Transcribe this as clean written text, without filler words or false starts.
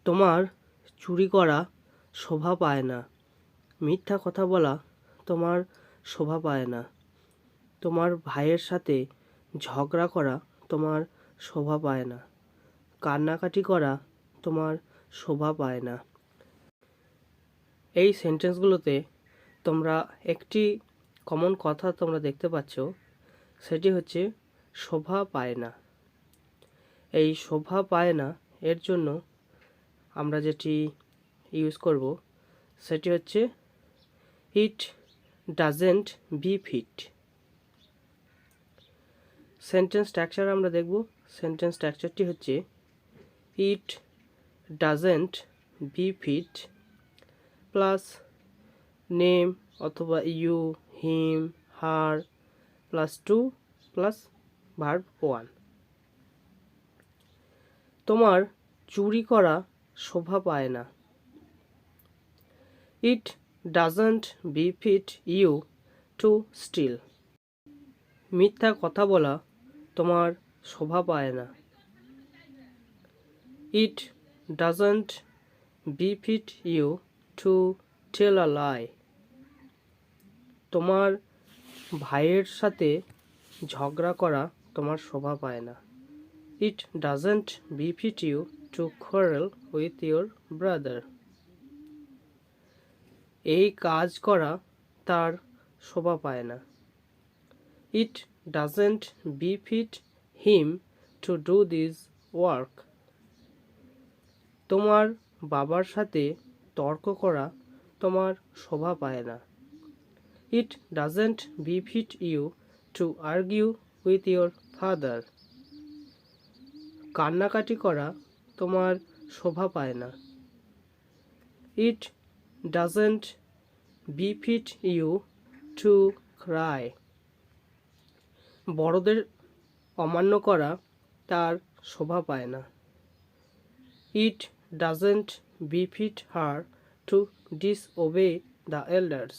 তোমার চুরি করা শোভা পায় না। মিথ্যা কথা বলা তোমার শোভা পায় না। তোমার ভাইয়ের সাথে ঝগড়া করা তোমার শোভা পায় না। কান্নাকাটি করা তোমার শোভা পায় না। এই সেন্টেন্সগুলোতে তোমরা একটি কমন কথা তোমরা দেখতে পাচ্ছ, সেটি হচ্ছে শোভা পায় না। এই শোভা পায় না এর জন্য আমরা যেটি ইউজ করব সেটি হচ্ছে it doesn't befit. Sentence structure আমরা দেখব। সেন্টেন্স স্ট্রাকচারটি হচ্ছে it doesn't befit plus name অথবা you, him, her plus to plus verb one. তোমার চুরি করা শোভা পায় না। It doesn't befit you to steal. মিথ্যা কথা বলা তোমার শোভা পায় না। It doesn't befit you to tell a lie. তোমার ভাইয়ের সাথে ঝগড়া করা তোমার শোভা পায় না। It doesn't befit you two quarrel with your brother. এই কাজ করা তার শোভা পায় না। It doesn't befit him to do this work. তোমার বাবার সাথে তর্ক করা তোমার শোভা পায় না। It doesn't befit you to argue with your father. কান্নাকাটি করা তোমার শোভা পায় না। It doesn't befit you to cry. বড়দের অমান্য করা তার শোভা পায় না। It doesn't befit her to disobey the elders.